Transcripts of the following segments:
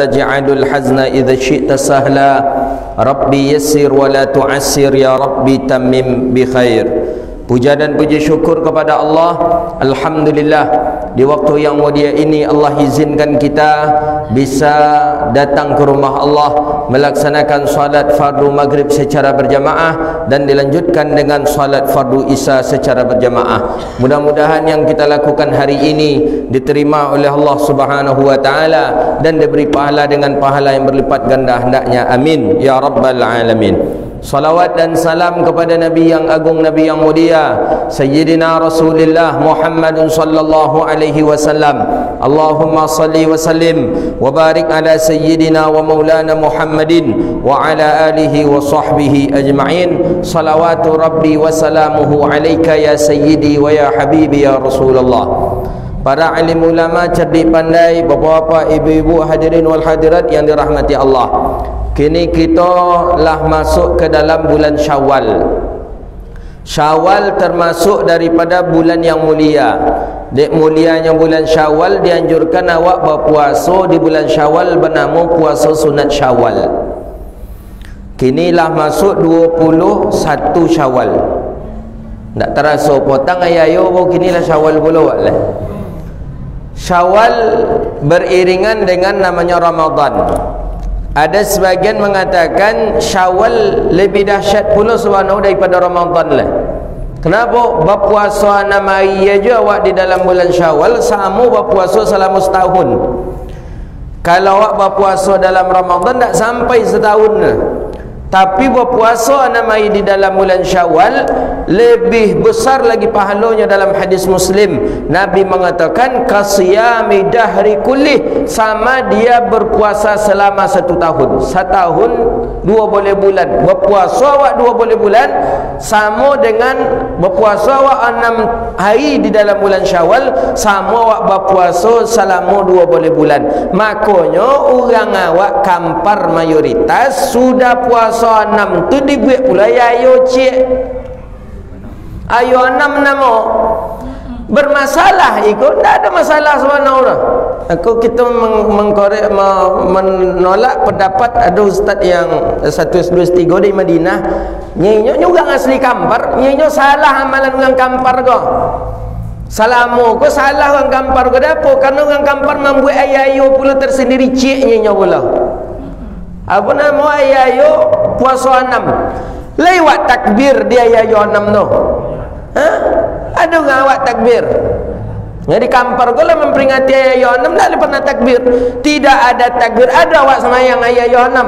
taj'alul hazna idza syi'ta sahla. Rabbi yassir wa la tu'assir ya Rabbi tammim bi khair. Puja dan puji syukur kepada Allah. Alhamdulillah, di waktu yang mulia ini Allah izinkan kita bisa datang ke rumah Allah, melaksanakan salat fardu maghrib secara berjamaah dan dilanjutkan dengan salat fardu isya secara berjamaah. Mudah-mudahan yang kita lakukan hari ini diterima oleh Allah Subhanahu wa taala dan diberi pahala dengan pahala yang berlipat ganda hendaknya. Amin ya rabbal alamin. Salawat dan salam kepada Nabi yang agung, Nabi yang mulia, Sayyidina Rasulullah Muhammadun sallallahu alaihi wasallam. Allahumma salli wa sallim wa barik ala Sayyidina wa maulana Muhammadin wa ala alihi wa sahbihi ajma'in. Salawatu Rabbi wa salamuhu alaika ya Sayyidi wa ya Habibi ya Rasulullah. Para alim ulama, cerdik pandai, bapa-bapa, ibu-ibu, hadirin wal hadirat yang dirahmati Allah. Kini kita lah masuk ke dalam bulan Syawal. Syawal termasuk daripada bulan yang mulia. Dek mulianya bulan Syawal, dianjurkan awak berpuasa di bulan Syawal bernama puasa sunat Syawal. Kini lah masuk 21 Syawal. Tak terasa potong ayo kini lah Syawal pula lah. Syawal beriringan dengan namanya Ramadan. Ada sebagian mengatakan Syawal lebih dahsyat pula subhanahu daripada Ramadan lah. Kenapa? Berpuasa 6 hari aja awak di dalam bulan Syawal sama berpuasa selama setahun. Kalau awak berpuasa dalam Ramadan tak sampai setahun lah. Tapi berpuasa 6 hari di dalam bulan Syawal lebih besar lagi pahalanya. Dalam hadis Muslim Nabi mengatakan kasiyami dahri kulli, sama dia berpuasa selama 1 tahun. 1 tahun 2 boleh bulan. Berpuasa awak 2 boleh bulan sama dengan berpuasa awak 6 hari di dalam bulan Syawal, sama awak berpuasa selama 2 boleh bulan. Makanya orang awak kampar mayoritas sudah puasa 6 tu dibuat pula ayo cik ayo 6 nama bermasalah ikut. Tak ada masalah sebenarnya. Aku kita mengkorek menolak pendapat ada ustaz yang 123 di Madinah, nyinyo juga asli kampar, nyinyo salah amalan orang kampar kau. Salamu ko salah orang kampar ko dapo karena orang kampar membuat ayo pula tersendiri cik nyinyo pula. Apa nama ayo puasa 6 lewat takbir dia ayo 6 tu. Ada orang awak takbir. Jadi kampar ko lah memperingati ayo 6 tak pernah takbir. Tidak ada takbir. Ada awak semayang ayo 6?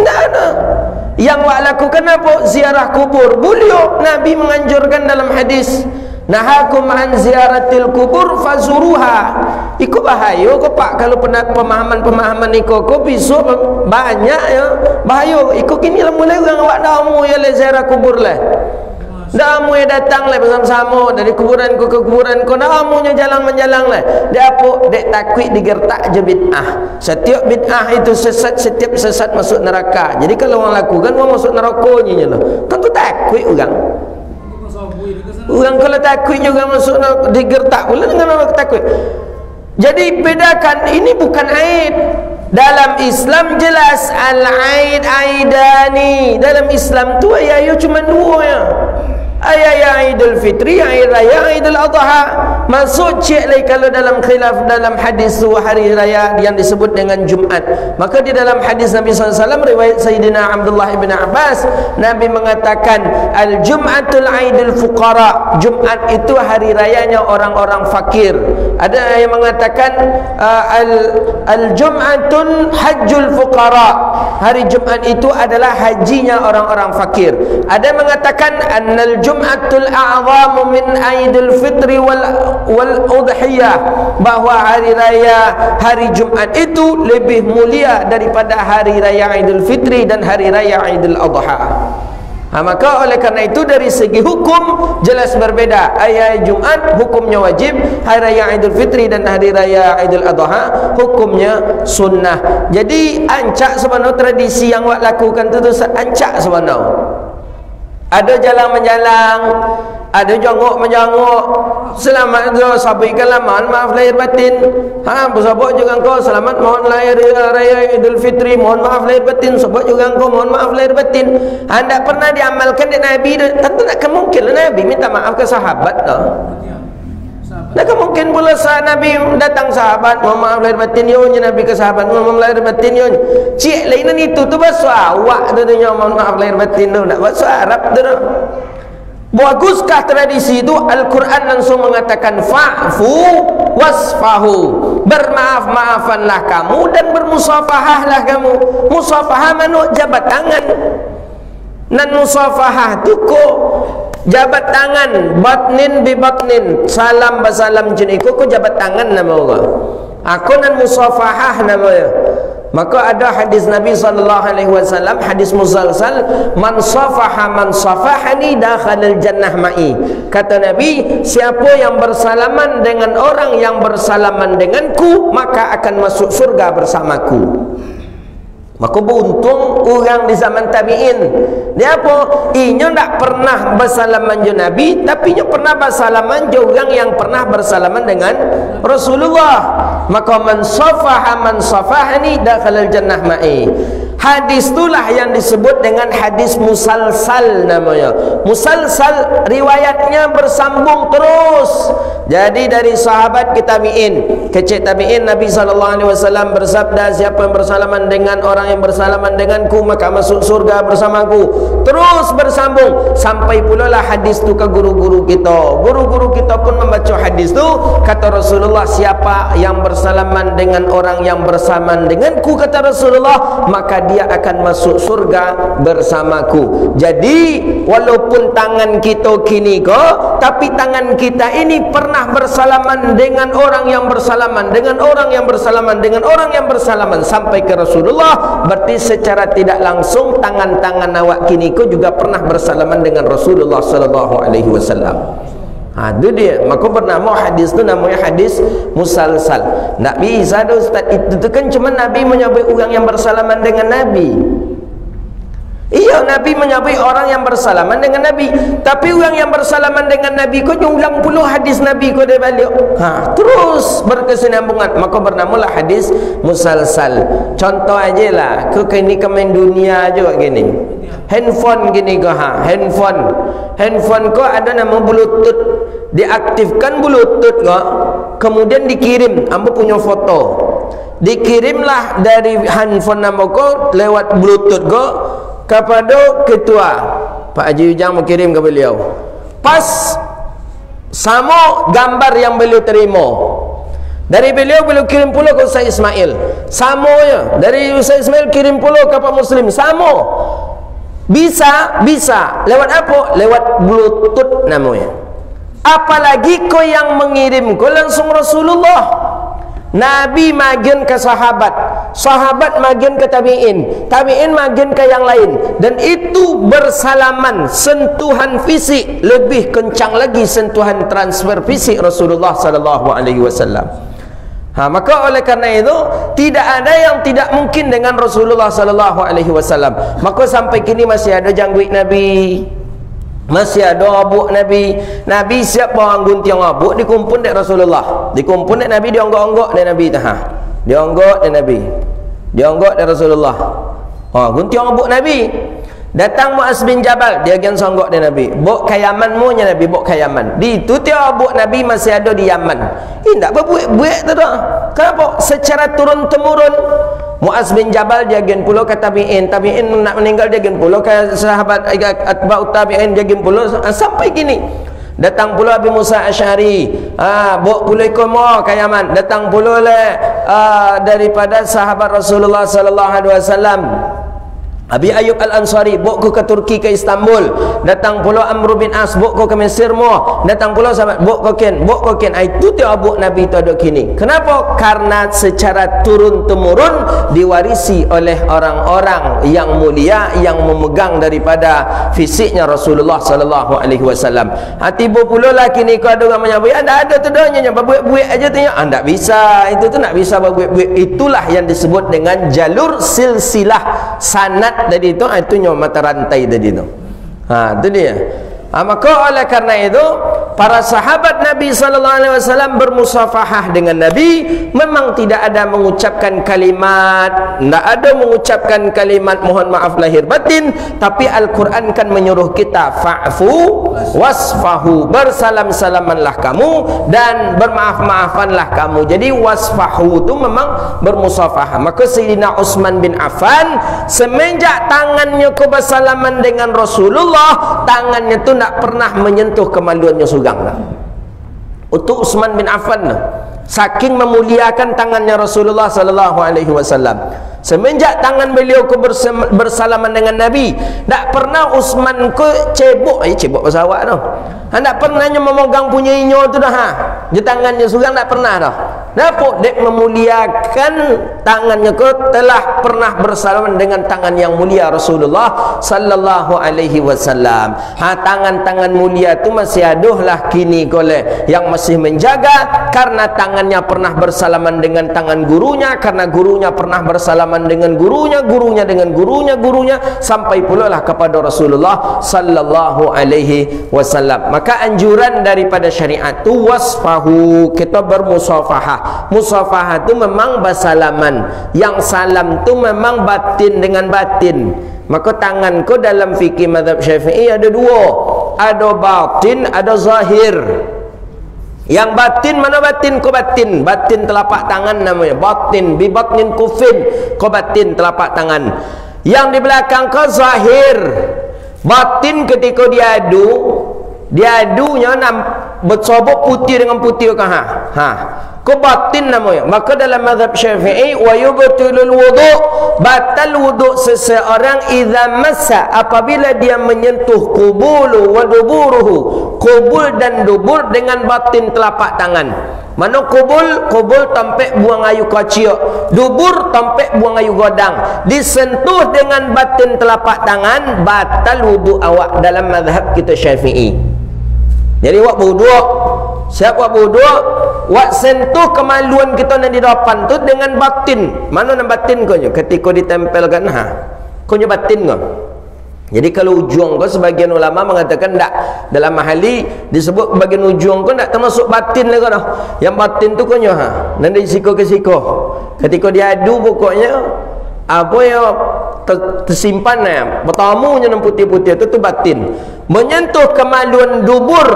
Tak ada. Yang awak lakukan apa? Ziarah kubur. Beliau Nabi menganjurkan dalam hadis, nahakum an ziaratil kubur fazuruha. Iku bahaya ko pak kalau pemahaman iku ko besok banyak ya bahaya. Iku kini lah mulai orang awak damu ya le ziarah kubur lah. Damu ya datang lah bersama-sama dari kuburan ko ke kuburan ko, damunya jalan menjalang lah. Dia apa? Dek takwid digertak je bid'ah. Setiap bid'ah itu sesat, setiap sesat masuk neraka. Jadi kalau orang lakukan orang masuk nerakanya lah. Tentu takwid orang. Orang kalau takut juga masuk digertak pula dengan orang takut. Jadi bedakan, ini bukan aid. Dalam Islam jelas al-aid aidani. Dalam Islam tu ayat cuma 2 ya. Ayat Idul Fitri, ayat raya Idul Adha. Masuk cek lagi kalau dalam khilaf dalam hadis tu hari raya yang disebut dengan Jumat. Maka di dalam hadis Nabi SAW riwayat Sayyidina Abdullah ibn Abbas, Nabi mengatakan al-Jum'atul Aidul Fuqara. Jumat itu hari rayanya orang-orang fakir. Ada yang mengatakan al-Jum'atun Hajjul Fuqara. Hari Jumat itu adalah hajinya orang-orang fakir. Ada yang mengatakan annal Jum'atul a'zamu min Aidil Fitri wal Udhiyah, bahwa hari raya hari Jumat itu lebih mulia daripada hari raya Idul Fitri dan hari raya Idul Adha. Maka oleh karena itu dari segi hukum jelas berbeda. Hari Jumat hukumnya wajib, hari raya Idul Fitri dan hari raya Idul Adha hukumnya sunnah. Jadi ancak sebenarnya tradisi yang awak lakukan itu ancak sebenarnya. Ada jalan menjalang, Ada jongok menjongok, selamat tu sabikanlah, mohon maaf lahir batin. Bersabak juga engkau selamat mohon lahir raya Idul Fitri, mohon maaf lahir batin. Sebab juga engkau mohon maaf lahir batin. Anda pernah diamalkan di Nabi, tentu tak kemungkinan Nabi minta maaf ke sahabat tu. Tak mungkin pula Nabi datang sahabat mohon maaf lahir batin yonya, Nabi ke sahabat mohon maaf lahir batin yonya. Cik lainan itu tu bahasa awak tu mohon maaf lahir batin tu, tak bahasa Arab tu. Baguskah tradisi itu? Al-Quran langsung mengatakan fa'fu wasfahu, bermaaf-maafanlah kamu dan bermusafahahlah kamu. Musafahah mana? Jabat tangan. Dan musafahah tu ko jabat tangan, batnin bi batnin, salam basalam jeniku ko jabat tangan nama orang. Aku nan musafahah namanya. Maka ada hadis Nabi SAW, hadis musalsal, man safaha man safahani dakhalal jannah ma'i. Kata Nabi, siapa yang bersalaman dengan orang yang bersalaman denganku, maka akan masuk surga bersamaku. Maka beruntung orang di zaman tabi'in. Dia apa? Inya tak pernah bersalaman dengan Nabi, tapi inya pernah bersalaman dengan orang yang pernah bersalaman dengan Rasulullah. Maka man safaha man safahani dakhalal jannah ma'i. Hadis itulah yang disebut dengan hadis musalsal namanya. Musalsal riwayatnya bersambung terus. Jadi dari sahabat ke tabi'in, kecil tabi'in, Nabi SAW bersabda, siapa yang bersalaman dengan orang yang bersalaman denganku maka masuk surga bersamaku. Terus bersambung sampai pula lah hadis tu ke guru-guru kita. Guru-guru kita pun membaca hadis tu. Kata Rasulullah, siapa yang bersalaman dengan orang yang bersalaman denganku, kata Rasulullah, maka dia akan masuk surga bersamaku. Jadi walaupun tangan kita kini ko, tapi tangan kita ini pernah bersalaman dengan orang yang bersalaman dengan orang yang bersalaman dengan orang yang bersalaman sampai ke Rasulullah. Berarti secara tidak langsung tangan-tangan awak kini ko juga pernah bersalaman dengan Rasulullah SAW. Itu dia. Maka bernama hadis tu namanya hadis musalsal. Tak bisa dah Ustaz, itu kan cuma Nabi menyebut orang yang bersalaman dengan Nabi. Iya, Nabi menyebut orang yang bersalaman dengan Nabi, tapi orang yang bersalaman dengan Nabi kau ulang puluh hadis Nabi kau dia balik. Terus berkesinambungan. Maka bernamalah hadis musalsal. Contoh aja lah, kau kini main dunia aja gini. Handphone gini kau handphone kau ada nama Bluetooth. Diaktifkan Bluetooth kau, kemudian dikirim ambo punya foto. Dikirimlah dari handphone nama kau lewat Bluetooth kau kepada ketua Pak Haji Ujang mau kirim ke beliau. Pas sama gambar yang beliau terima dari beliau kirim pula ke Ustaz Ismail. Sama ya. Dari Ustaz Ismail kirim pula ke Pak Muslim. Sama. Bisa lewat apa? Lewat Bluetooth namanya. Apalagi kau yang mengirim kau langsung Rasulullah. Nabi magen ke sahabat, sahabat magen ke tabi'in, tabi'in magen ke yang lain, dan itu bersalaman, sentuhan fisik, lebih kencang lagi sentuhan transfer fisik Rasulullah SAW. Maka oleh karena itu tidak ada yang tidak mungkin dengan Rasulullah SAW. Maka sampai kini masih ada janggut Nabi, masih ada abuk Nabi. Nabi siap bawa guntiang abuk dikumpul dek Rasulullah. Dikumpul dek Nabi, dionggok-onggok dek Nabi. Dionggok dek Nabi. Dionggok dek Rasulullah. Guntiang abuk Nabi. Datang Muaz bin Jabal, dia gen songgok dek Nabi. Bok kayaman mu nya Nabi, bok kayaman. Di itu tiap abuk Nabi masih ada di Yaman. Tidak berbuik-buik tu dah. Kenapa? Secara turun-temurun Muaz bin Jabal dia gen pulau ke tabi'in, tabi'in nak meninggal dia gen pulau ke sahabat atba'ut tabi'in, dia gen pulau sampai kini. Datang pula Abi Musa Asy'ari, bok pulai komo ke Yaman. Datang pula daripada sahabat Rasulullah sallallahu alaihi wasallam Abi Ayub Al-Ansari, bok ke Turki ke Istanbul. Datang pula Amr bin As, bok ke Mesir mo. Datang pula sahabat, bok ke Ken. Itu dia abuk Nabi tu ada kini. Kenapa? Karena secara turun-temurun diwarisi oleh orang-orang yang mulia yang memegang daripada fisiknya Rasulullah sallallahu alaihi wasallam. Tiba pula lah kini kau ada orang menyebut, ada tu dah nyanyi berbuik-buik aja tu. Tak bisa. Itu tu nak bisa berbuik-buik. Itulah yang disebut dengan jalur silsilah sanad tadi itu nyawa mata rantai tadi tu. Itu dia. Maka oleh karena itu para sahabat Nabi SAW bermusafahah dengan Nabi, memang tidak ada mengucapkan kalimat, tidak ada mengucapkan kalimat mohon maaf lahir batin, tapi Al-Quran kan menyuruh kita fa'fu wasfahu, bersalam-salamanlah kamu dan bermaaf-maafanlah kamu. Jadi wasfahu itu memang bermusafahah. Maka Sayyidina Utsman bin Affan semenjak tangannya bersalaman dengan Rasulullah, tangannya itu tidak pernah menyentuh kemaluannya sugang. Untuk Utsman bin Affan, saking memuliakan tangannya Rasulullah sallallahu alaihi wasallam, semenjak tangan beliau bersalaman dengan Nabi, tak pernah Utsman ke cebok, cebok bahasa awak tu. Tak pernahnya memegang punya inyo tu dah. Di tangannya sugang tak pernah dah. Dapat dek memuliakan tangannya ke telah pernah bersalaman dengan tangan yang mulia Rasulullah sallallahu alaihi wasallam. Tangan-tangan mulia tu masih aduhlah kini koleh yang masih menjaga, karena tangannya pernah bersalaman dengan tangan gurunya, karena gurunya pernah bersalaman dengan gurunya, gurunya dengan gurunya, sampai pula lah kepada Rasulullah sallallahu alaihi wasallam. Maka anjuran daripada syariat tu wasfahu, kita bermusafahah. Musafahah tu memang bersalaman, yang salam tu memang batin dengan batin. Maka tanganku dalam fikih mazhab Syafi'i ada dua, ada batin, ada zahir. Yang batin, mana batin? Ko batin, batin telapak tangan namanya batin, bi batnin kufin, ko batin telapak tangan. Yang di belakang ko zahir. Batin ketika diadunya bersobok putih dengan putih ke ko batin namanya. Maka dalam mazhab Syafi'i wa yubtilul wudu, batal wudu seseorang idza massa, apabila dia menyentuh qubulu wa duburuhu, qubul dan dubur dengan batin telapak tangan. Mana qubul? Qubul tampek buang ayu kacil, dubur tampek buang ayu godang. Disentuh dengan batin telapak tangan, batal wudu awak dalam mazhab kita Syafi'i. Jadi wak wudu, siap wak wudu, wak sentuh kemaluan kita yang di depan tu dengan batin. Mana nak batin kau nyo? Ketika ditempelkan kau nyo batin kau. Jadi kalau ujung kau, sebagian ulama mengatakan tak, dalam mahali disebut bagian ujung kau tak termasuk batin lah kau dah. Yang batin tu kau nyo nanti siko ke siko. Ketika diadu pokoknya apa yang tersimpan bertamunya yang putih-putih itu batin. Menyentuh kemaluan dubur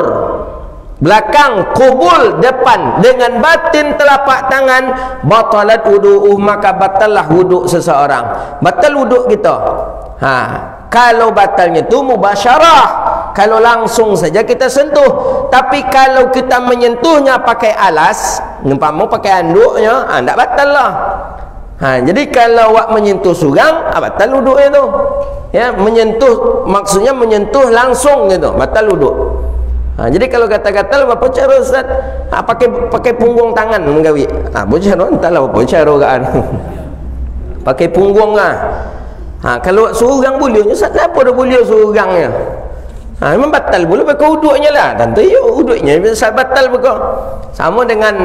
belakang, kubul depan dengan batin telapak tangan, batalat wudu'uh, maka batallah wudu' seseorang. Batal wudu' kita. Kalau batalnya itu mubasyarah, kalau langsung saja kita sentuh. Tapi kalau kita menyentuhnya pakai alas, umpama pakai anduknya, tak batal lah. Jadi kalau awak menyentuh sugang, batal wuduk itu. Ya, menyentuh maksudnya menyentuh langsung gitu, batal wuduk. Jadi kalau kata-kata apa cara Ustaz? Pakai punggung tangan menggawi. Bocah entahlah apa cara kan. Pakai punggung kalau seorang boleh, Ustaz apa dah boleh seorangnya? Memang batal boleh pakai wuduknya lah. Tentu ya wuduknya bisa batal bukan. Sama dengan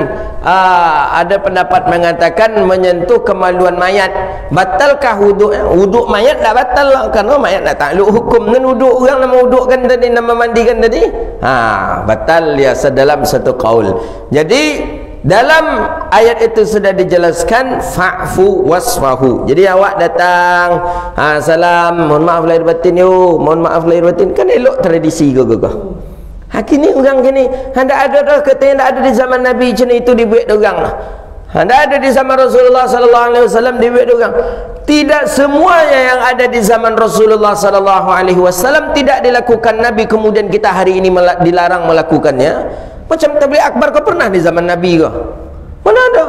ada pendapat mengatakan menyentuh kemaluan mayat. Batalkah wuduk? Wuduk mayat tak batal lah, karena mayat tak takluk hukum. Dan wuduk orang nama wudukkan tadi, nama mandikan tadi, batal ya dalam satu qaul. Jadi dalam ayat itu sudah dijelaskan fa'fu wasfahu. Jadi awak datang, salam, mohon maaf lahir batin yo, mohon maaf lahir batin, kan elok tradisi go. Kini orang gini, hendak ada dah katanya, hendak ada di zaman Nabi macam itu dibuat orang lah. Hendak ada di zaman Rasulullah sallallahu alaihi wasallam dibuat orang. Tidak semuanya yang ada di zaman Rasulullah sallallahu alaihi wasallam tidak dilakukan Nabi, kemudian kita hari ini dilarang melakukannya. Macam tabligh akbar kau pernah di zaman Nabi kau? Mana ada?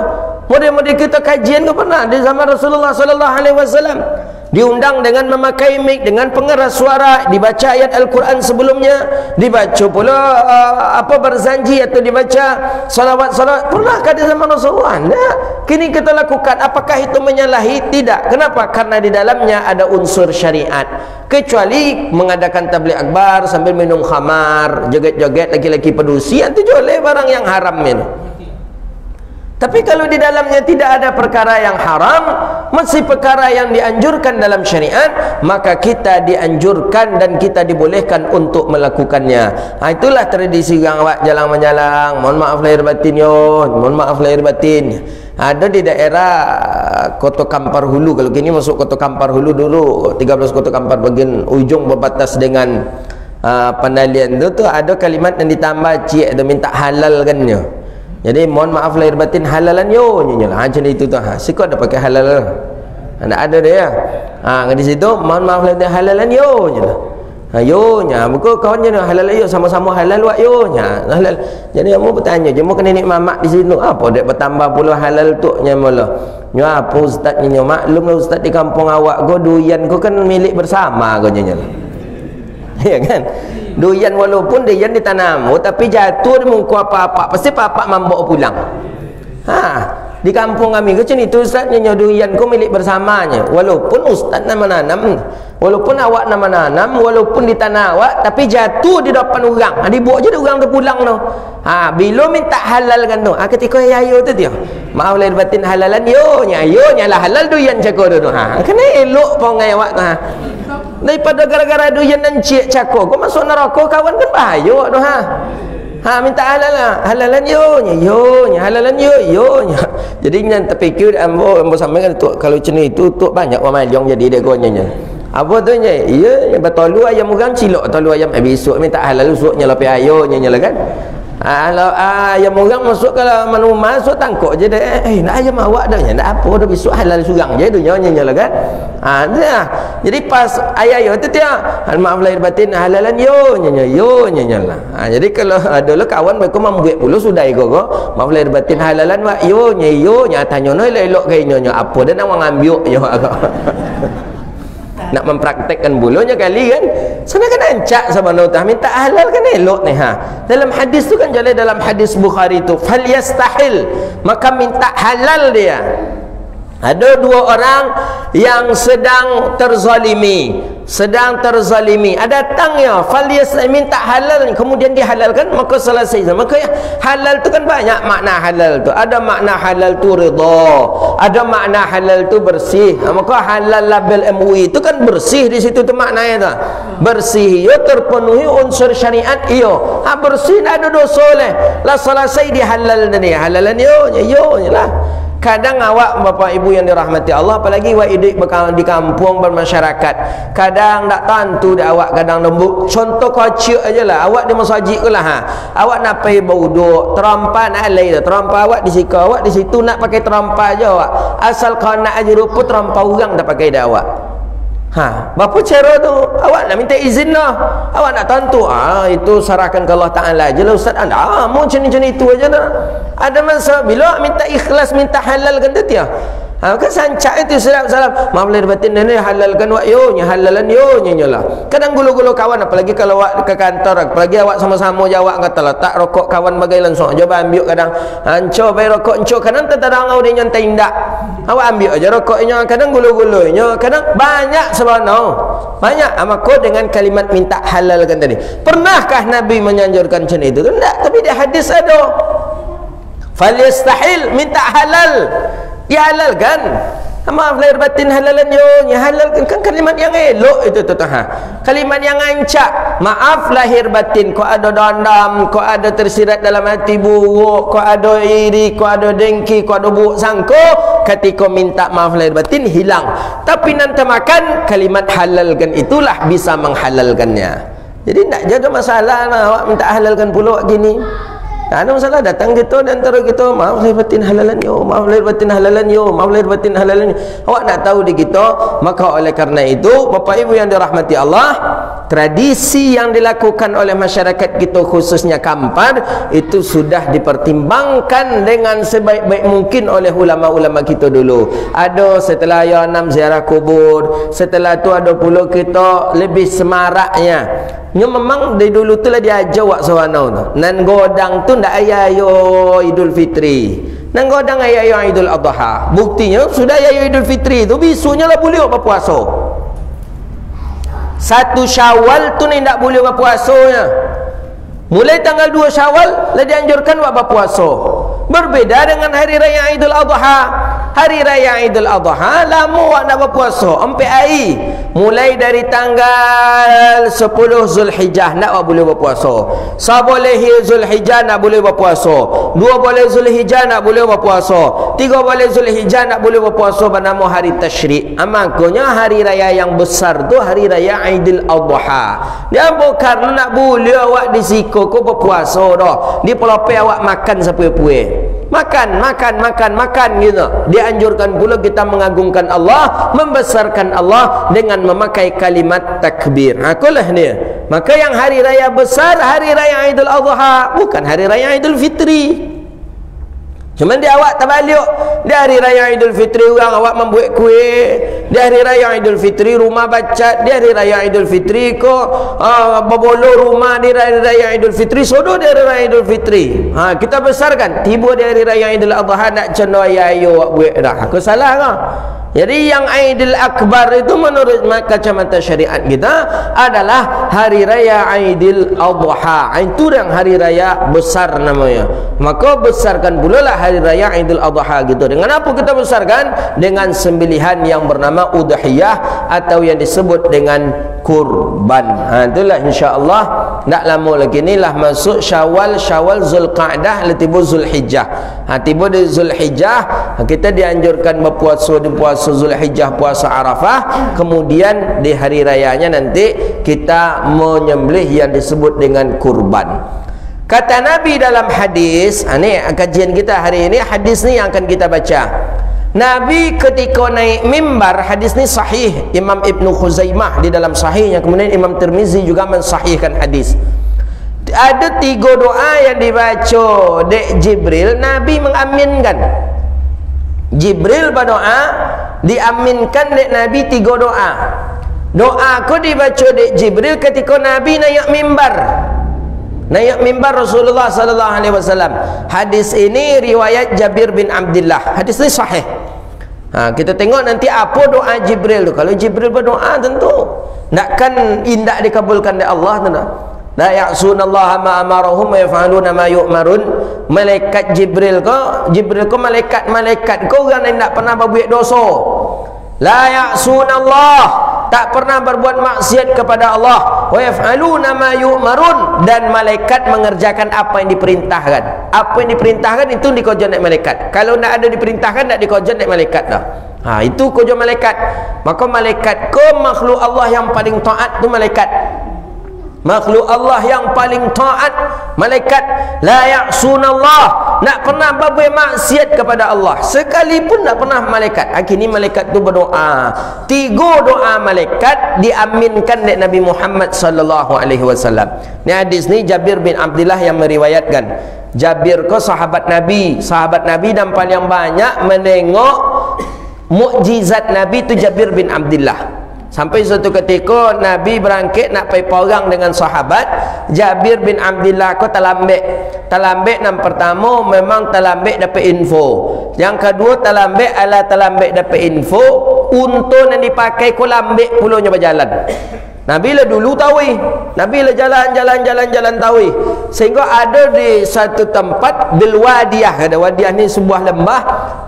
Model-model kita kajian kau pernah di zaman Rasulullah sallallahu alaihi wasallam? Diundang dengan memakai mic, dengan pengeras suara, dibaca ayat Al-Quran sebelumnya, dibaca pula berzanji atau dibaca salawat-salawat. Pernahkah di zaman Rasulullah? Tidak. Kini kita lakukan. Apakah itu menyalahi? Tidak. Kenapa? Karena di dalamnya ada unsur syariat. Kecuali mengadakan tabligh akbar sambil minum khamar, joget-joget laki-laki pedusi, itu boleh barang yang haram ini. Tapi kalau di dalamnya tidak ada perkara yang haram, masih perkara yang dianjurkan dalam syariat, maka kita dianjurkan dan kita dibolehkan untuk melakukannya. Itulah tradisi orang awak jalan menjalang. Mohon maaf lahir batin yo, mohon maaf lahir batin. Ada di daerah Kota Kampar Hulu. Kalau kini masuk Kota Kampar Hulu dulu, 13 Kota Kampar bagian ujung berbatas dengan Pandalian tu ada kalimat yang ditambah cik, ada minta halalkannya. Jadi mohon maaf lahir batin halalan yo nyonya. Macam itu tu. Sikot ada pakai halal. Ada dia. Di situ mohon maaf lahir batin halalan yo nyonya. Yo nya, buku kawan je halal yo sama-sama halal wak yo nya. Halal. Jadi kamu bertanya, je mu kena nik mamak di situ. Apa dek bertambah pula halal tu nya mula. Nyo apa ustaz nyo maklum lah ustaz di kampung awak go duyan go kan milik bersama go nyonya. Ya kan? Doyan walaupun doyan ditanam, tapi jatuh di muka apa-apa, pasti apa-apa mambok pulang. Di kampung kami macam itu ustaz nyo doyan ko milik bersamanya. Walaupun ustaz nama nanam, walaupun awak nama nanam, walaupun ditanam awak, tapi jatuh di depan orang. Dibawa je orang tu pulang tu. Bila minta halal kan tu. Ketika ayo tu dia. Maaf lahir batin halalan yo nya lah halal doyan cakor tu. Kena elok pun ngai awak tu. Daripada gara-gara doyan dan cik cakor kau masuk neraka kawan kan bahaya tu minta halalan yo nya halalan yo nya. Jadi nyan terfikir ambo sampai kan tu kalau macam itu tu banyak orang majong jadi dia gonnya. Apa tu nya? Ya betul ayam orang cilok tolu ayam besok minta halal usuknya lepas ayo nya lah kan. Kalau ayam orang masuk kalau manu masuk tangkuk je dah nak ayam awak dah nya nak apa dah besok halal surang je tu nya lah kan. Jadi pas ayah tu dia maaf lahir batin halalan yo nya lah. Jadi kalau ada lah kawan mereka membuat pula sudah ego maaf lahir batin halalan wak yo nya tanya no elok kai nya apa dah nak ngambil yo nak mempraktekkan bulunya kali kan sana kan ancak sama notah minta halal kan elok ni dalam hadis tu kan jalan dalam hadis Bukhari tu fal yastahil, maka minta halal dia. Ada dua orang yang sedang terzalimi, ada datangnya falias minta halal, kemudian dihalalkan, maka selesai. Maka halal tu kan banyak makna halal tu. Ada makna halal tu ridha, ada makna halal tu bersih. Maka halal label MUI itu kan bersih di situ tu maknanya tu. Bersih yo terpenuhi unsur syariat iyo. Bersih tak ada dosa lah selesai dihalal tadi. Halalan yo lah. Kadang awak bapa ibu yang dirahmati Allah, apalagi awak hidup di kampung bermasyarakat, kadang tak tentu dah awak kadang lembut. Contoh kecil aja lah, awak di masjid ke lah awak nak pergi berwuduk, terompa nak alai dah, terompa awak di situ, awak di situ nak pakai terompa aja awak. Asal kau nak aja rupa terompa orang tak pakai dah awak. Bapa cara tu awak nak minta izin lah, awak nak tentu itu serahkan ke Allah Ta'ala je lah ustaz anda. Mau macam itu aja dah. Ada masa bila minta ikhlas, minta halal kan dia kan sancak itu salam maaf lahir batin ni halalkan wak yo nya halalan yo nya lah. Kadang gulu-gulu kawan, apalagi kalau awak ke kantor, apalagi awak sama-sama jawab kata letak rokok kawan bagai langsung coba ambil kadang anco bay rokok anco kadang tak ada ngau dia nyantai indak awak ambil aja rokoknya, kadang gulu-gulunya kadang banyak sebenarnya banyak. Maka dengan kalimat minta halalkan tadi, pernahkah Nabi menyanjurkan macam itu? Tidak, tapi di hadis ada falyastahil minta halal dihalalkan. Maaf lahir batin halalan yo nya halalkan kan kalimat yang elok itu tu kalimat yang ancak. Maaf lahir batin kau ada dendam, kau ada tersirat dalam hati buruk, kau ada iri, kau ada dengki, kau ada buruk sangka, ketika minta maaf lahir batin hilang. Tapi nanti makan kalimat halalkan itulah bisa menghalalkannya. Jadi tak ada masalah lah awak minta halalkan pula gini. Tak ada masalah, datang kita dan antara kita maaf lahir batin halalan yo, maaf lahir batin halalan yo, maaf lahir batin halalan yo. Awak nak tahu di kita, maka oleh karena itu Bapak Ibu yang dirahmati Allah, tradisi yang dilakukan oleh masyarakat kita khususnya Kampar itu sudah dipertimbangkan dengan sebaik-baik mungkin oleh ulama-ulama kita dulu. Ada setelah ya 6 ziarah kubur, setelah tu ada pula kita lebih semaraknya. Memang dari dulu tu lah dia ajar wak sawanau tu. Nan godang tu ndak ayo Idul Fitri. Nan godang ayo Idul Adha. Buktinya sudah ayo Idul Fitri tu bisunya lah boleh berpuasa. 1 Syawal tu ni ndak boleh berpuasanya. Mulai tanggal 2 Syawal lah dianjurkan buat berpuasa. Berbeza dengan hari raya Idul Adha. Hari raya Idul Adha lama nak berpuasa sampai air. Mulai dari tanggal 10 Zulhijjah nak boleh berpuasa. 1 boleh Zulhijjah nak boleh berpuasa. 2 boleh Zulhijjah nak boleh berpuasa. 3 boleh Zulhijjah nak boleh berpuasa bernama hari Tasyrik. Maknanya hari raya yang besar tu hari raya Idul Adha. Dia bukan nak boleh awak di siku kau berpuasa dah. Di pelopek awak makan sampai-puai. Makan gitu. Dianjurkan pula kita mengagungkan Allah, membesarkan Allah dengan memakai kalimat takbir. Itulah dia. Maka yang hari raya besar hari raya Idul Adha, bukan hari raya Idul Fitri. Cuma dia awak terbalik. Di hari raya Idul Fitri orang awak membuat kuih. Di hari raya Idul Fitri rumah bacat. Di hari raya Idul Fitri ko berbolo rumah. Di hari raya Idul Fitri sodo di hari raya Idul Fitri. Kita besarkan. Tiba di hari raya Idul Adha nak cendol ayo awak buat dah. Aku salah ke? Jadi yang Aidil Akbar itu menurut kacamata syariat kita adalah hari raya Aidil Adha. Itu yang hari raya besar namanya. Maka besarkan pula lah hari raya Aidil Adha gitu. Dengan apa kita besarkan? Dengan sembelihan yang bernama udhiyah atau yang disebut dengan kurban. Itulah insya-Allah tak lama lagi ni lah masuk Syawal Zulqa'dah tiba Zulhijjah. Tiba di Zulhijjah kita dianjurkan berpuasa di puasa Zulhijjah, puasa Arafah. Kemudian di hari rayanya nanti kita menyembelih yang disebut dengan kurban. Kata Nabi dalam hadis, ini kajian kita hari ini, hadis ni yang akan kita baca. Nabi ketika naik mimbar, hadis ni sahih Imam Ibnu Khuzaimah di dalam sahihnya, kemudian Imam Tirmizi juga mensahihkan hadis. Ada 3 doa yang dibaca dek Jibril, Nabi mengaminkan. Jibril berdoa, diaminkan dek Nabi 3 doa. Doa aku dibaca dek Jibril ketika Nabi naik mimbar. Naik mimbar Rasulullah sallallahu alaihi wasallam. Hadis ini riwayat Jabir bin Abdullah. Hadis ini sahih. Kita tengok nanti apa doa Jibril tu. Kalau Jibril berdoa tentu takkan indah dikabulkan oleh Allah tentu. La ya'sunallaha ma amarahum wa yaf'aluna ma yu'marun. Malaikat Jibril ko malaikat ko orang yang tak pernah berbuat dosa. La ya'sunallah, tak pernah berbuat maksiat kepada Allah. Wa yaf'aluna ma yu'marun, dan malaikat mengerjakan apa yang diperintahkan. Apa yang diperintahkan itu dikojon oleh malaikat. Kalau nak ada diperintahkan tak dikojon oleh malaikat dah. Itu kojon malaikat. Maka malaikat ko makhluk Allah yang paling taat tu malaikat. Makhluk Allah yang paling taat malaikat. La ya'sunallah, nak pernah berbuat maksiat kepada Allah sekalipun tak pernah malaikat. Akhirnya malaikat tu berdoa. 3 doa malaikat diaminkan oleh Nabi Muhammad sallallahu alaihi wasallam. Ni hadis ni Jabir bin Abdullah yang meriwayatkan. Jabir ko sahabat Nabi dan paling banyak menengok mukjizat Nabi tu Jabir bin Abdullah. Sampai suatu ketika Nabi berangkat nak pergi perang dengan sahabat, Jabir bin Abdullah ko terlambat yang pertama memang terlambat dapat info. Yang kedua terlambat dapat info, unta yang dipakai ko lambat pulangnya berjalan. Nabi lah dulu tahu, Nabi lah jalan tahu, sehingga ada di satu tempat bil wadiyah. Ada wadiyah ni sebuah lembah.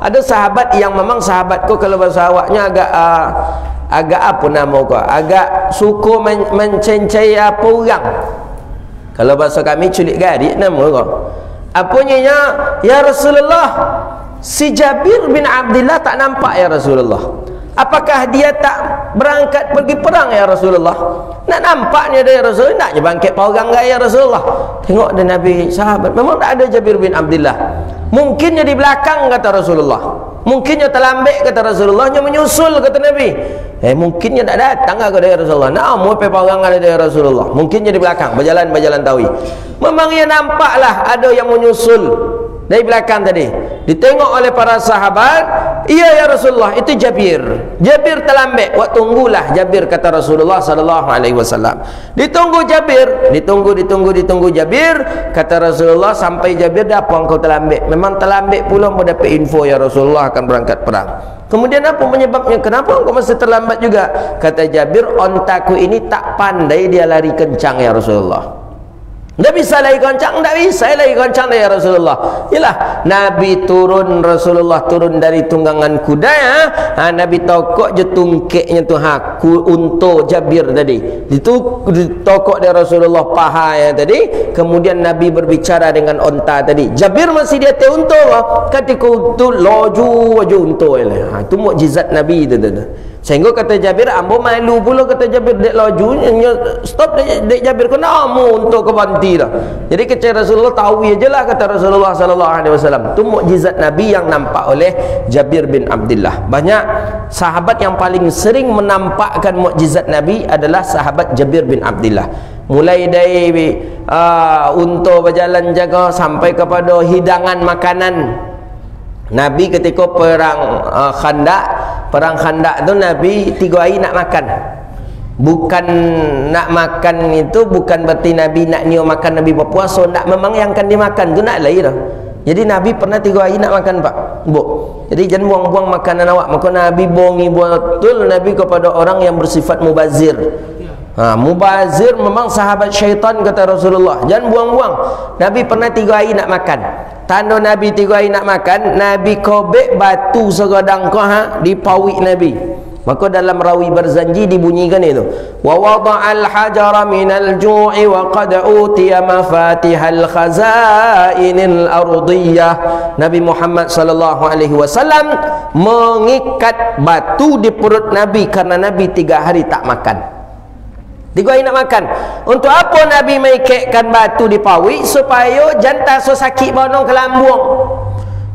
Ada sahabat yang memang sahabat ko kalau bahasa awaknya agak apa nama kau, agak suka mencencai apa orang. Kalau bahasa kami culik garik nama kau. Apanya ya Rasulullah, si Jabir bin Abdullah tak nampak ya Rasulullah. Apakah dia tak berangkat pergi perang ya Rasulullah? Nak nampaknya dia ya Rasulullah, naknya bangkit perang enggak ya Rasulullah? Tengok ada Nabi sahabat, memang tak ada Jabir bin Abdullah. Mungkinnya di belakang kata Rasulullah. Mungkinnya terlambat kata Rasulullah, nya menyusul kata Nabi. Mungkinnya tak datang ke dari Rasulullah. Nak mau pergi perang ada dari Rasulullah. Mungkinnya di belakang, berjalan tahu. Memang ia nampaklah ada yang menyusul dari belakang tadi. Ditengok oleh para sahabat, iya ya Rasulullah, itu Jabir. Jabir terlambat. Wak tunggulah Jabir kata Rasulullah sallallahu alaihi wasallam. Ditunggu Jabir, ditunggu Jabir kata Rasulullah sampai Jabir dah apa engkau terlambat? Memang terlambat pula mau dapat info ya Rasulullah akan berangkat perang. Kemudian apa penyebabnya? Kenapa engkau masih terlambat juga? Kata Jabir, ontaku ini tak pandai dia lari kencang ya Rasulullah. Tak bisa lagi goncang, tak bisa lagi goncang ya Rasulullah. Yalah, Nabi turun, Rasulullah turun dari tunggangan kuda ya. Nabi tokok je tungkeknya tu unta Jabir tadi. Itu ditokok dari Rasulullah paha ya tadi. Kemudian Nabi berbicara dengan unta tadi. Jabir masih di atas unta. Ketika unta laju unta ya. Itu mukjizat Nabi tu. Sehingga kata Jabir, ambo malu pula kata Jabir dek laju stop dek Jabir kena amu untuk ke banti dah. Jadi kata Rasulullah tahu aja lah kata Rasulullah sallallahu alaihi wasallam. Itu mukjizat Nabi yang nampak oleh Jabir bin Abdullah. Banyak sahabat yang paling sering menampakkan mukjizat Nabi adalah sahabat Jabir bin Abdullah. Mulai dari unta berjalan jaga sampai kepada hidangan makanan. Nabi ketika perang Khandak tu Nabi 3 hari nak makan. Bukan nak makan itu bukan berarti Nabi nak niat makan Nabi berpuasa, nak memang yang akan dimakan tu nak lain dah. Jadi Nabi pernah 3 hari nak makan pak. Jadi jangan buang-buang makanan awak. Maka Nabi bongi betul Nabi kepada orang yang bersifat mubazir. Mubazir memang sahabat syaitan kata Rasulullah. Jangan buang-buang. Nabi pernah 3 hari nak makan. Tanda Nabi 3 hari nak makan, Nabi kobek batu segadang di pawik Nabi. Maka dalam rawi berzanji dibunyikan itu, wa wada'al hajara minal ju'i wa qad utiya mafatihal khazainil ardiyah. Nabi Muhammad sallallahu alaihi wasallam mengikat batu di perut Nabi karena Nabi 3 hari tak makan. 3 hari nak makan. Untuk apa Nabi mengikatkan batu di pawik? Supaya jantan so sakit bonong ke lambung.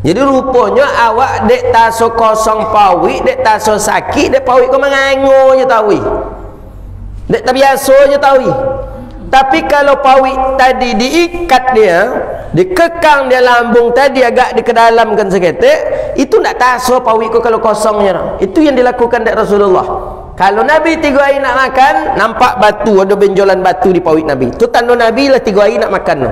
Jadi rupanya awak dek taso kosong pawik, dek taso sakit, dek pawik kau mengangur je tawi. Dek tak biasa je tawi. Tapi kalau pawik tadi diikat dia, dikekang dia lambung tadi agak dikedalamkan seketik, itu nak taso pawik kau kalau kosongnya. Itu yang dilakukan dek Rasulullah. Kalau Nabi 3 hari nak makan, nampak batu, ada benjolan batu di pawik Nabi. Itu tanda Nabi lah 3 hari nak makan.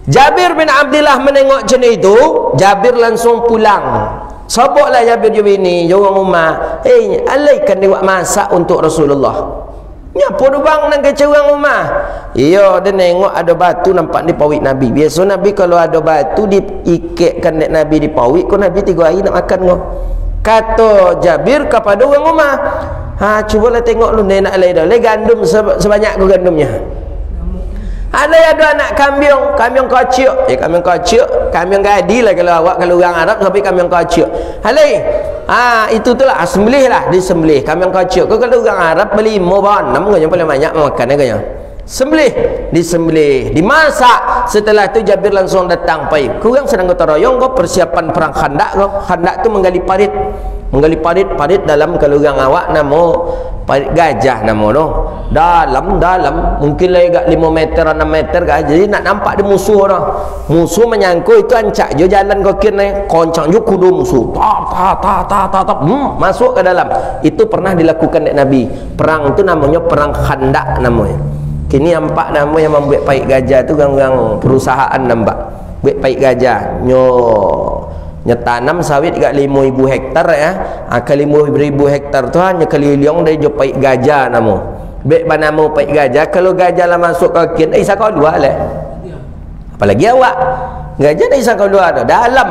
Jabir bin Abdullah menengok macam itu, Jabir langsung pulang. Saboklah Jabir ni, orang rumah. Alaikan dia buat masak untuk Rasulullah. Nyapa tu bang nang kecil orang rumah? Iya, dia nengok ada batu nampak di pawik Nabi. Biasa Nabi kalau ada batu diikatkan dek Nabi di pawik, kau Nabi 3 hari nak makan kau. Kata Jabir kepada orang rumah, cubalah tengok lu nak alai dah. Lai gandum sebanyak ke gandumnya. Ada anak kambing kocok. Kambing gadi lah kalau awak, kalau orang Arab sampai kambing kocok. Halai. Itu tu lah, sembelih lah, disembelih kambing kocok. Kalau orang Arab beli 5 bon, 6 yang paling banyak makan agaknya. Disembelih, dimasak. Setelah itu Jabir langsung datang pai. Kurang sedang gotong royong kau persiapan perang Khandak kau. Khandak tu menggali parit dalam kalau orang awak nama parit gajah nama tu. Dalam mungkin lagi agak 5 meter 6 meter gajah. Jadi nak nampak dia musuh dah. Musuh menyangkut itu ancak je jalan kau kira koncang je kudu musuh. Masuk ke dalam. Itu pernah dilakukan oleh Nabi. Perang itu namanya perang Khandak namanya. Kini nampak nama yang membuat paik gajah tu orang-orang perusahaan nampak. Buat paik gajah. Tanam sawit dekat 5,000 hektar ya. Ke 5,000 hektar tu hanya keliling dari jo paik gajah nama. Baik nama paik gajah, kalau gajah lah masuk ke kin, isa kau dua lah. Apalagi awak. Gajah dah isa kau dua dah. Dalam.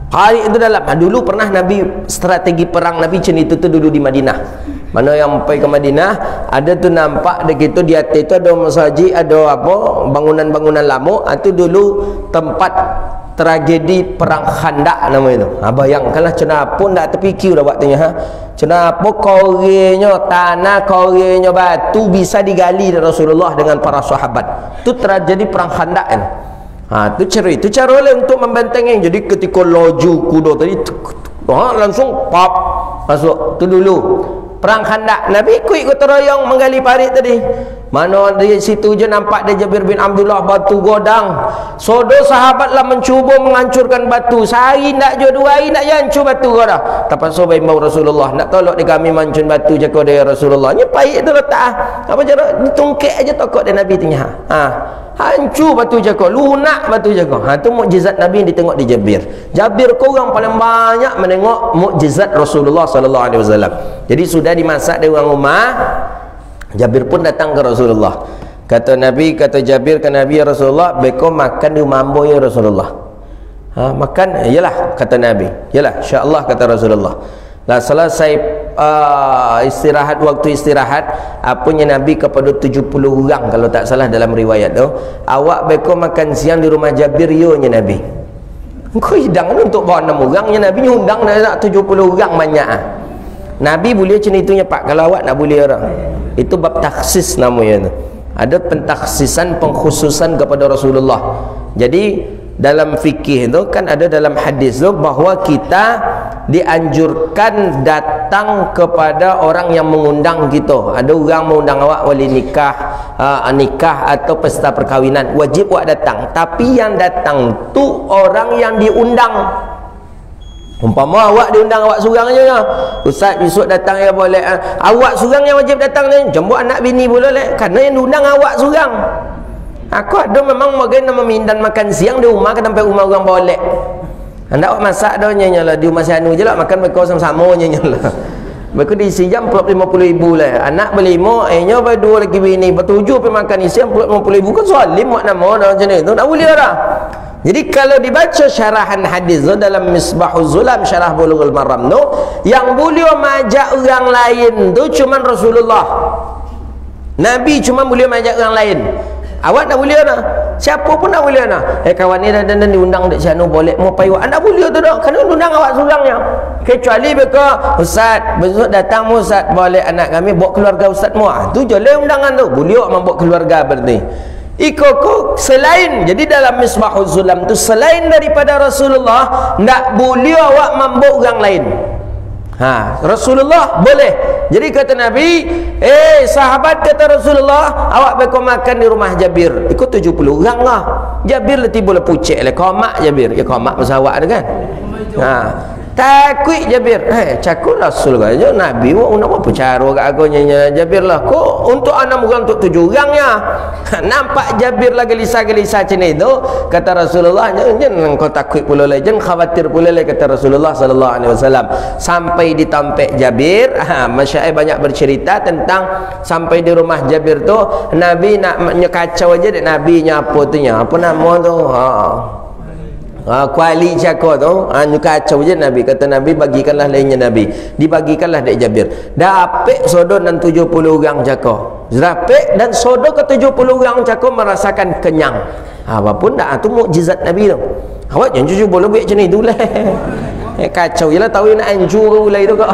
Hari itu dalam. Dulu pernah Nabi strategi perang Nabi macam itu tu dulu di Madinah. Mana yang pergi ke Madinah, ada tu nampak dekat itu di atas itu ada masjid, ada apa bangunan-bangunan lama. Itu dulu tempat tragedi perang Khandak nama itu. Bayangkanlah kenapa tak terfikir dah waktunya. Kenapa korenya tanah, korenya batu bisa digali dari Rasulullah dengan para sahabat. Itu tragedi perang Khandak kan. Itu cara untuk membentengi. Jadi ketika laju kuda tadi langsung pop masuk. Itu dulu perang Khandak. Nabi ikut royong menggali parit tadi. Mana di situ je nampak dia Jabir bin Abdullah batu godang. Sodo sahabatlah mencuba menghancurkan batu. Sehari nak je 2 hari nak je hancur batu kau dah. Tapi so bau Rasulullah nak tolak di kami mancun batu jaga dia Rasulullah. Ni paik tu letak. Apa cara ditungkek aja tokok dia Nabi tanya. Hancur batu jaga, lunak batu jaga. Tu mukjizat Nabi yang ditengok di Jabir. Jabir kau orang paling banyak menengok mukjizat Rasulullah sallallahu alaihi wasallam. Jadi sudah dimasak di orang rumah, Jabir pun datang ke Rasulullah. Kata Nabi, kata Jabir ke Nabi, ya Rasulullah, beko makan di mambo ya Rasulullah. Makan, yalah kata Nabi. Yalah, insya-Allah kata Rasulullah. Lah selesai istirahat, waktu istirahat, apanya Nabi kepada 70 orang kalau tak salah dalam riwayat tu. Awak beko makan siang di rumah Jabir yo nya Nabi. Engkau hidang untuk bawa 6 orang nya Nabi undang nak 70 orang banyak. Nabi boleh macam itunya Pak, kalau awak nak boleh orang. Itu bab takhsis namanya tu. Ada pentakhsisan, pengkhususan kepada Rasulullah. Jadi dalam fikih itu kan ada dalam hadis tu bahawa kita dianjurkan datang kepada orang yang mengundang kita. Ada orang mengundang awak wali nikah, nikah atau pesta perkahwinan, wajib awak datang. Tapi yang datang tu orang yang diundang. Umpama awak diundang, awak seorang je lah, Ustaz besok datang ya boleh, awak seorang yang wajib datang ni, jemput anak bini boleh, kerana yang diundang awak seorang. Aku ada memang makan memindan makan siang di rumah ke sampai rumah orang boleh. Anda awak masak dah nyanyalah di rumah sianu je lah, makan mereka sama-sama nyanyalah. Mereka diisi jam pulak 50,000 lah. Anak berlima, nya berdua lagi bini, bertujuh pergi makan isi jam pulak 50,000 kan soalim mak nama dah macam ni. Tu tak boleh dah. Jadi kalau dibaca syarahan hadis tu dalam Misbahuz Zulam syarah Bulughul Maram tu, yang boleh majak orang lain tu cuma Rasulullah. Nabi cuma boleh majak orang lain. Awak tak boleh dah. Siapa pun tak boleh dah. Kawan ni dah diundang dek sana boleh mau payah. Anda boleh tu dah. Kena undang awak seorangnya. Kecuali mereka, Ustaz besok datang mu Ustaz boleh anak kami bawa keluarga Ustaz mu. Tu je lah undangan tu. Boleh awak membawa keluarga berarti. Ikut selain, jadi dalam Misbahuz Zulam tu selain daripada Rasulullah tak boleh awak membawa orang lain. Rasulullah boleh. Jadi kata Nabi, sahabat kata Rasulullah, awak beko makan di rumah Jabir. Ikut 70 orang lah. Jabir lah tiba lah pucik lah. Komak Jabir. Ya komak masa awak tu kan. Takut Jabir. Cakut Rasul aja Nabi nak apa cara kat aku nyanyi Jabir lah. Kok untuk 6 orang untuk 7 orangnya. Nampak Jabir lah gelisah-gelisah macam itu. Kata Rasulullah, jangan kau takut pula lah, jangan khawatir pula lah, kata Rasulullah sallallahu alaihi wasallam. Sampai di tampek Jabir, masyaikh banyak bercerita tentang sampai di rumah Jabir tu, Nabi nak kacau aja dek Nabi nya apa tu nya. Apa nama tu? Kuali cakap tu kacau je Nabi. Kata Nabi, bagikanlah lainnya Nabi. Dibagikanlah dek Jabir. Dah apik sodor dan 70 orang cakap. Rapik dan sodor ke 70 orang cakap merasakan kenyang. Apapun dah tu mukjizat Nabi tu. Awak jangan jujur boleh buat macam ni tu lah. Kacau je lah, tahu nak anjur ulai tu kok.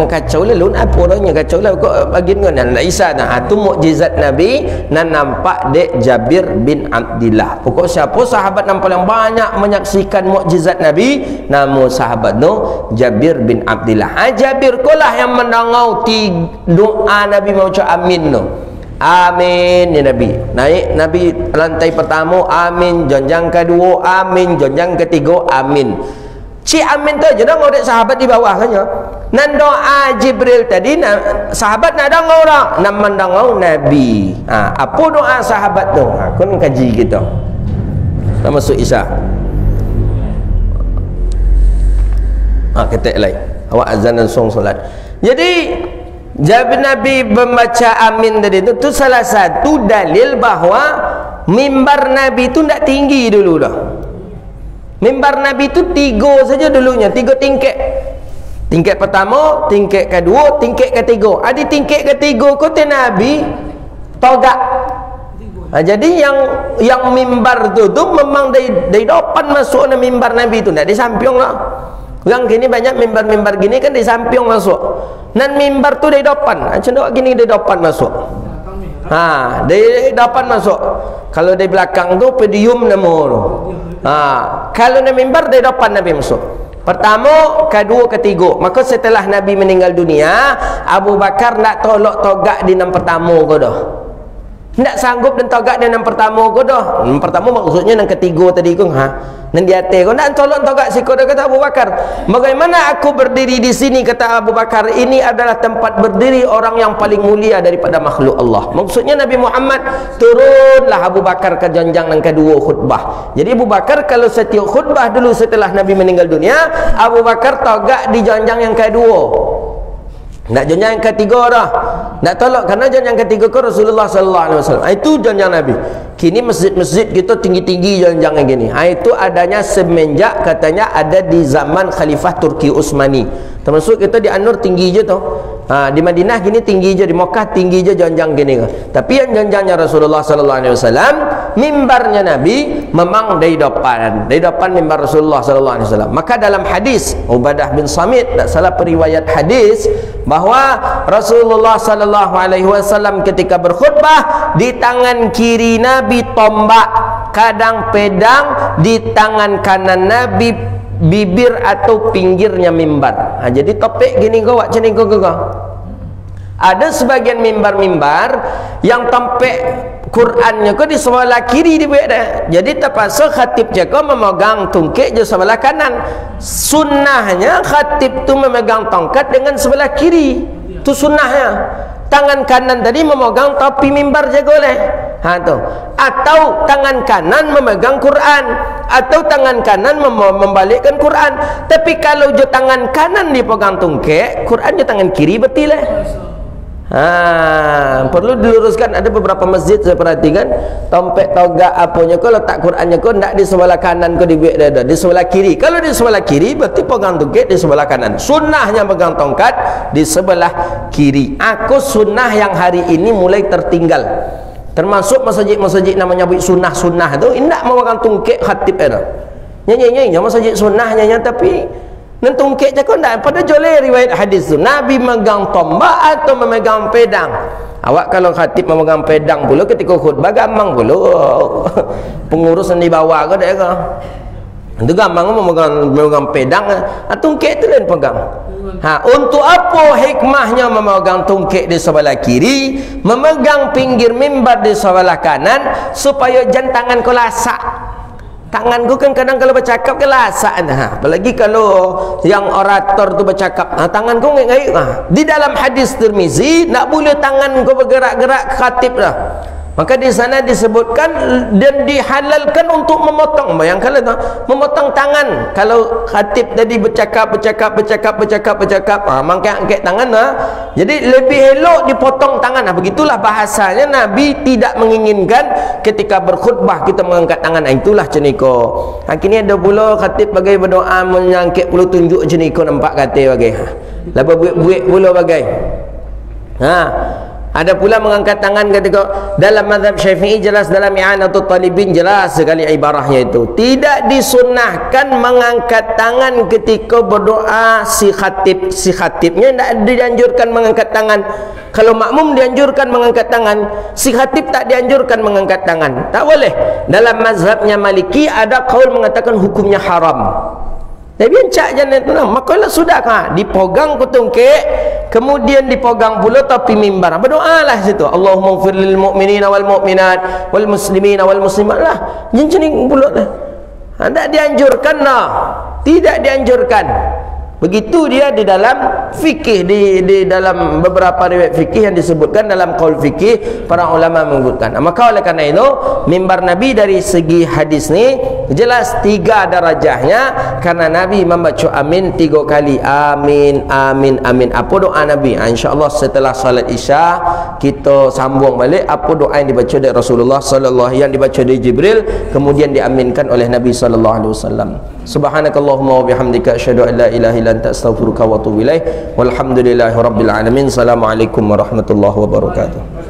Kacau lah, lun apa orangnya kacau lah kok bagi dengan nak isah nah. Tu mukjizat Nabi nan nampak dek Jabir bin Abdillah. Pokok siapa sahabat nampak yang banyak menyaksikan mukjizat Nabi, nama sahabat tu Jabir bin Abdillah. Jabir kolah yang mendangau doa Nabi mau ucap amin tu. Amin ya Nabi. Naik Nabi lantai pertama amin, jonjang kedua amin, jonjang ketiga amin. Cik amin tu je dah ngorek sahabat di bawah saja. Nan doa Jibril tadi sahabat nak dengar dah, nak mendengar Nabi. Apa doa sahabat tu? Kun kaji kita. Dah masuk Isya. Ketek lain. Awak azan dan song solat. Jadi Jabir Nabi membaca amin tadi tu salah satu dalil bahawa mimbar Nabi tu tak tinggi dulu dah. Mimbar Nabi tu 3 saja dulunya, 3 tingkat. Tingkat pertama, tingkat kedua, tingkat ketiga. Ada tingkat ketiga kota Nabi togak. Jadi yang mimbar tu memang dari depan masuk na mimbar Nabi tu, tak di samping lah. Orang kini banyak mimbar-mimbar gini kan di samping masuk. Dan mimbar tu dari depan. Macam nak gini dari depan masuk. Dari depan masuk. Kalau dari belakang tu podium nama tu. Kalau na mimbar dari depan Nabi masuk. Pertama, kedua, ketiga. Maka setelah Nabi meninggal dunia, Abu Bakar nak tolak togak di enam pertama ke dah. Tak sanggup dan togak di enam pertama ke dah. Enam pertama maksudnya yang ketiga tadi ke. Dan di atas kau nak tolak togak sikut dah, kata Abu Bakar. Bagaimana aku berdiri di sini, kata Abu Bakar. Ini adalah tempat berdiri orang yang paling mulia daripada makhluk Allah. Maksudnya Nabi Muhammad. Turunlah Abu Bakar ke jenjang yang kedua khutbah. Jadi Abu Bakar kalau setiap khutbah dulu setelah Nabi meninggal dunia, Abu Bakar togak di jenjang yang kedua. Nak jenjang yang ketiga dah. Nak tolak kerana jenjang yang ketiga ke Rasulullah sallallahu alaihi wasallam. Itu jenjang Nabi. Kini masjid-masjid kita tinggi-tinggi jenjang yang gini. Itu adanya semenjak katanya ada di zaman Khalifah Turki Utsmani. Termasuk kita di An-Nur tinggi je tu. Di Madinah gini tinggi je, di Mekah tinggi je jenjang gini. Tapi yang jenjangnya Rasulullah sallallahu alaihi wasallam, mimbarnya Nabi memang dari depan mimbar Rasulullah sallallahu alaihi wasallam. Maka dalam hadis Ubadah bin Samit, tak salah periwayat hadis, bahawa Rasulullah sallallahu alaihi wasallam ketika berkhutbah di tangan kiri Nabi tombak, kadang pedang, di tangan kanan Nabi bibir atau pinggirnya mimbar. Jadi topik gini kau, macam ni kau. Ada sebagian mimbar-mimbar yang tampek Qurannya kau di sebelah kiri di bawah. Jadi terpaksa khatib je kau memegang tungkek je sebelah kanan. Sunnahnya khatib tu memegang tongkat dengan sebelah kiri. Tu sunnahnya. Tangan kanan tadi memegang topi mimbar je boleh. Tu. Atau tangan kanan memegang Quran, atau tangan kanan membalikkan Quran. Tapi kalau je tangan kanan dipegang tungkek, Quran je tangan kiri betul lah. Perlu diluruskan. Ada beberapa masjid saya perhatikan tompek togak apanya kau letak Qurannya kau tidak di sebelah kanan kau dibuat dada, di sebelah kiri. Kalau di sebelah kiri berarti pegang tongkat di sebelah kanan. Sunnahnya pegang tongkat di sebelah kiri. Aku sunnah yang hari ini mulai tertinggal. Termasuk masjid-masjid namanya sunnah-sunnah tu tidak memegang tongkat khatib itu. Nyanyi-nyanyi masjid sunnahnya tapi nentungkek cakap tak. Pada joleh riwayat hadis tu Nabi memegang tombak atau memegang pedang. Awak kalau khatib memegang pedang pula ketika khutbah gampang pula. Pengurus yang dibawa ke dia ke. Itu gampang memegang pedang. Tungkek tu lain pegang. Untuk apa hikmahnya memegang tungkek di sebelah kiri, memegang pinggir mimbar di sebelah kanan, supaya jantangan kau lasak. Tangan ku kan kadang kalau bercakap ke lasak. Apalagi kalau yang orator tu bercakap, tangan ku ngait. Di dalam hadis Tirmizi tak boleh tangan ku bergerak-gerak khatib dah. Maka di sana disebutkan dan dihalalkan untuk memotong. Bayangkanlah tu, memotong tangan. Kalau khatib tadi bercakap, mangkat-angkat tangan jadi lebih elok dipotong tangan. Begitulah bahasanya. Nabi tidak menginginkan ketika berkhutbah kita mengangkat tangan. Itulah ceniko. Kini ada pula khatib bagai berdoa menyangkit pula tunjuk ceniko, nampak kata bagai. Lepas buik pula bagai. Ada pula mengangkat tangan ketika dalam mazhab Syafi'i jelas, dalam I'anatul Talibin jelas sekali ibarahnya itu. Tidak disunnahkan mengangkat tangan ketika berdoa si khatib. Si khatibnya tidak dianjurkan mengangkat tangan. Kalau makmum dianjurkan mengangkat tangan, si khatib tak dianjurkan mengangkat tangan. Tak boleh. Dalam mazhabnya Maliki ada kaul mengatakan hukumnya haram. Tapi encak jangan itu lah. Makalah sudah dipegang kutungkek, kemudian dipegang pula topi mimbar. Berdoalah situ. Allahumma ighfir lil mu'minina wal mu'minat wal muslimina wal muslimat lah. Jencing pula lah. Tak dianjurkan lah. Tidak dianjurkan. Begitu dia di dalam fikih, di dalam beberapa riwayat fikih yang disebutkan dalam qaul fikih para ulama menyebutkan. Maka oleh kerana itu mimbar Nabi dari segi hadis ni jelas 3 darajahnya, karena Nabi membaca amin 3 kali. Amin, amin, amin. Apa doa Nabi? InsyaAllah setelah salat Isya kita sambung balik apa doa yang dibaca dari Rasulullah sallallahu, yang dibaca dari Jibril kemudian diaminkan oleh Nabi sallallahu alaihi wasallam. Subhanakallahumma wa bihamdika asyhadu an la ilaha illa anta astaghfiruka wa atubu ilaik. Walhamdulillahirabbil alamin. Assalamualaikum warahmatullahi wabarakatuh.